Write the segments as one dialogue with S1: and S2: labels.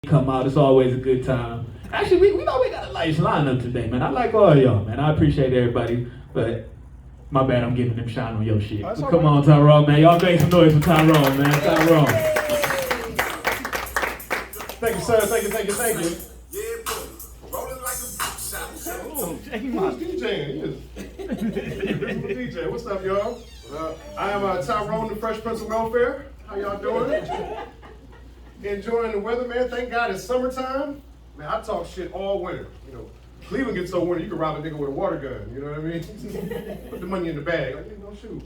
S1: come out. It's always a good time. Actually, we know we got a nice lineup today, man. I like all y'all, man. I appreciate everybody, but my bad, I'm giving them shine on your shit. But come on, Tyrone, man. Y'all make some noise for Tyrone, man. Tyrone.
S2: Thank you, sir. Thank you.
S3: Yeah, boy. Rolling like a boot shot.
S2: Oh, who's DJing? DJ. What's up, y'all? I am Tyrone, the Fresh Prince of Welfare. How y'all doing? Enjoying the weather, man. Thank God it's summertime. Man, I talk shit all winter. You know, Cleveland gets so winter, you can rob a nigga with a water gun. You know what I mean? Put the money in the bag. Like, nigga, don't shoot.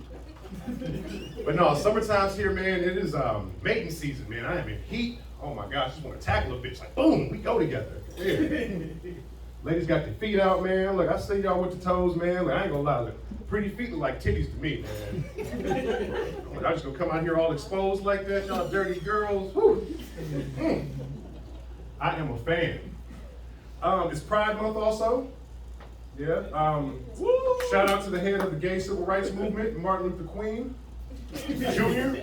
S2: But no, summertime's here, man. It is mating season, man. I am in heat. Oh my gosh, just want to tackle a bitch. Like, boom, we go together. Yeah. Ladies got their feet out, man. Look, I see y'all with the toes, man. Like, I ain't gonna lie, look, pretty feet look like titties to me, man. Like, I just gonna come out here all exposed like that, y'all dirty girls. Whew. I am a fan. It's Pride Month also. Yeah. Shout out to the head of the gay civil rights movement, Martin Luther King Jr.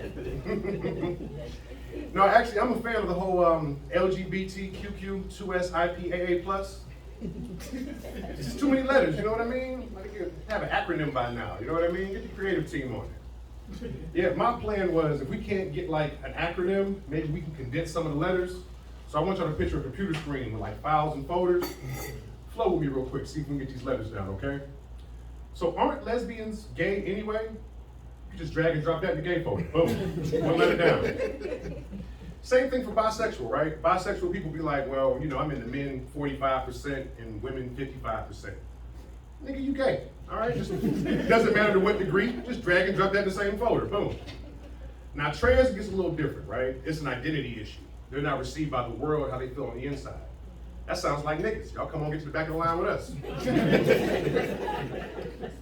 S2: No, actually, I'm a fan of the whole LGBTQQ2SIPAA+. It's just too many letters, you know what I mean? Like, you have an acronym by now, you know what I mean? Get the creative team on it. Yeah, my plan was if we can't get like an acronym, maybe we can condense some of the letters. So I want y'all to picture a computer screen with like files and folders. Flow with me real quick, see if we can get these letters down, okay? So aren't lesbians gay anyway? You just drag and drop that in the gay folder. Boom. One letter down. Same thing for bisexual, right? Bisexual people be like, well, you know, I'm in the men 45% and women 55%. Nigga, you gay, all right? Just doesn't matter to what degree, just drag and drop that in the same folder, boom. Now, trans gets a little different, right? It's an identity issue. They're not received by the world how they feel on the inside. That sounds like niggas. Y'all come on, get to the back of the line with us.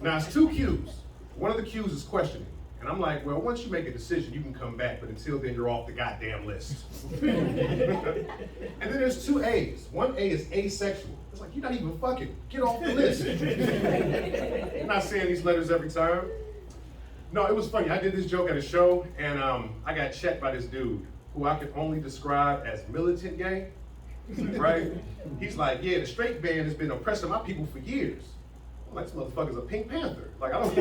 S2: Now, it's two Q's. One of the Q's is questioning. And I'm like, well, once you make a decision, you can come back, but until then, you're off the goddamn list. And then there's two A's. One A is asexual. It's like, you're not even fucking. Get off the list. I'm not saying these letters every time. No, it was funny. I did this joke at a show, and I got checked by this dude who I could only describe as militant gay, right? He's like, yeah, the straight band has been oppressing my people for years. I'm like, this motherfucker's a Pink Panther. Like, I don't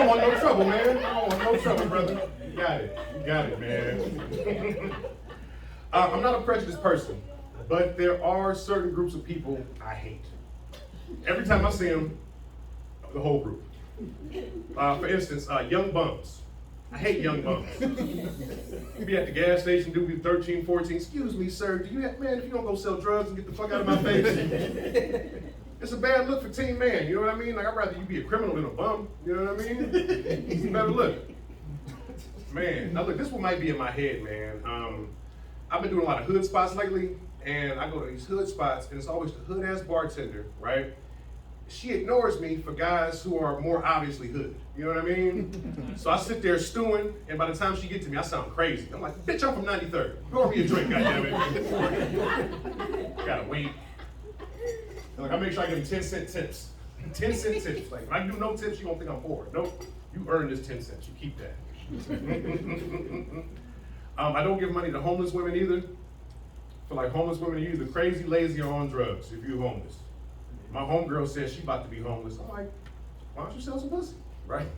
S2: want no trouble, man. I don't want no trouble, brother. You got it, man. I'm not a prejudiced person, but there are certain groups of people I hate. Every time I see them, the whole group. For instance, young bums. I hate young bums. You be at the gas station, do be 13, 14. Excuse me, sir, do you have, man, if you don't go sell drugs and get the fuck out of my face. It's a bad look for Team Man, you know what I mean? Like, I'd rather you be a criminal than a bum, you know what I mean? It's a better look. Man, now look, this one might be in my head, man. I've been doing a lot of hood spots lately, and I go to these hood spots, and it's always the hood-ass bartender, right? She ignores me for guys who are more obviously hood, you know what I mean? So I sit there stewing, and by the time she gets to me, I sound crazy. I'm like, bitch, I'm from 93rd. Pour me a drink, goddammit. Gotta wait. Like, I make sure I give them 10-cent tips. 10-cent tips. Like, if I do no tips, you don't think I'm poor. Nope. You earn this 10 cents. You keep that. I don't give money to homeless women either. I feel like homeless women are either crazy, lazy, or on drugs if you're homeless. My homegirl says she about to be homeless. I'm like, why don't you sell some pussy? Right?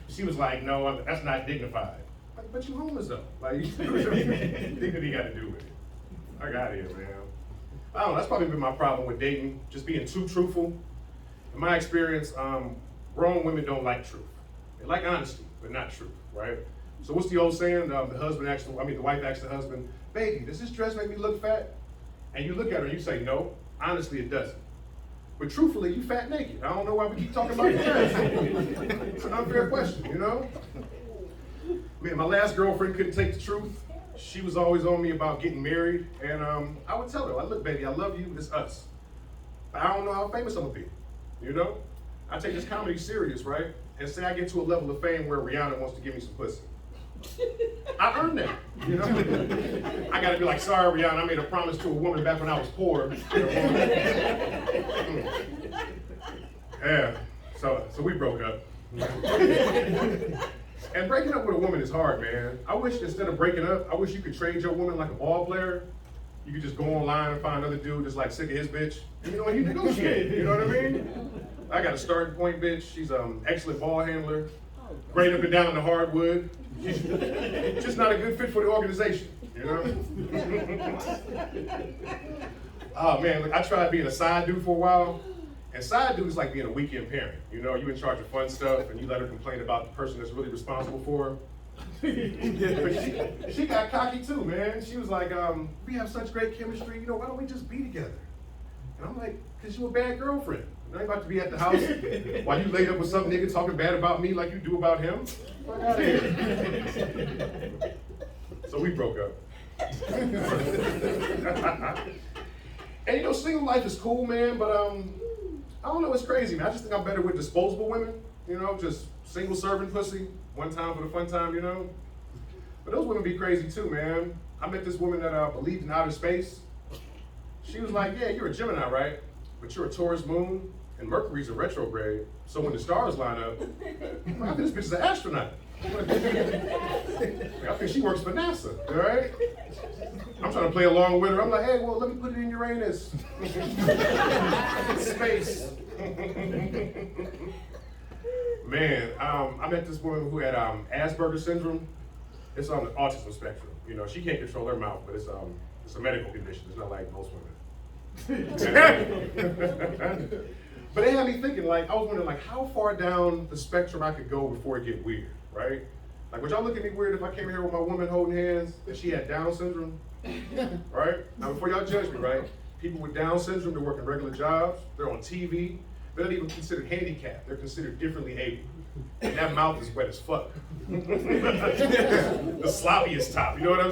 S2: She was like, no, that's not dignified. Like, but you homeless though. Like, dignity got to do with it. I got it, man. I don't know, that's probably been my problem with dating, just being too truthful. In my experience, grown women don't like truth. They like honesty, but not truth, right? So what's the old saying? The wife asks the husband, baby, does this dress make me look fat? And you look at her and you say, no, honestly it doesn't. But truthfully, you fat naked. I don't know why we keep talking about the dress. It's an unfair question, you know? Man, my last girlfriend couldn't take the truth. She was always on me about getting married, and I would tell her, like, look, baby, I love you, it's us. But I don't know how famous I'm gonna be, you know? I take this comedy serious, right? And say I get to a level of fame where Rihanna wants to give me some pussy. I earned that, you know? I gotta be like, sorry, Rihanna, I made a promise to a woman back when I was poor. Yeah, so we broke up. And breaking up with a woman is hard, man. I wish instead of breaking up, I wish you could trade your woman like a ball player. You could just go online and find another dude that's like sick of his bitch. And, you know, you negotiate. You know what I mean? I got a starting point bitch. She's an excellent ball handler. Great up and down in the hardwood. She's just not a good fit for the organization. You know? Oh man, look, I tried being a side dude for a while. And side dude is like being a weekend parent. You know, you in charge of fun stuff and you let her complain about the person that's really responsible for her. But she got cocky too, man. She was like, we have such great chemistry, you know, why don't we just be together? And I'm like, cause you a bad girlfriend. I ain't about to be at the house while you laid up with some nigga talking bad about me like you do about him. Fuck out of here. So we broke up. And you know, single life is cool, man, but I don't know, it's crazy, man. I just think I'm better with disposable women, you know, just single serving pussy, one time for the fun time, you know. But those women be crazy too, man. I met this woman that believed in outer space. She was like, yeah, you're a Gemini, right? But you're a Taurus moon, and Mercury's a retrograde. So when the stars line up, I think this bitch is an astronaut. I think she works for NASA, all right? I'm trying to play along with her. I'm like, hey, well, let me put it in Uranus. Space. Man, I met this woman who had Asperger's syndrome. It's on the autism spectrum. You know, she can't control her mouth, but it's a medical condition. It's not like most women. But it had me thinking, like, I was wondering, like, how far down the spectrum I could go before it get weird, right? Like, would y'all look at me weird if I came here with my woman holding hands and she had Down syndrome? Right? Now, before y'all judge me, right? People with Down syndrome, they're working regular jobs, they're on TV, they're not even considered handicapped, they're considered differently able. And that mouth is wet as fuck. The sloppiest top, you know what I'm saying?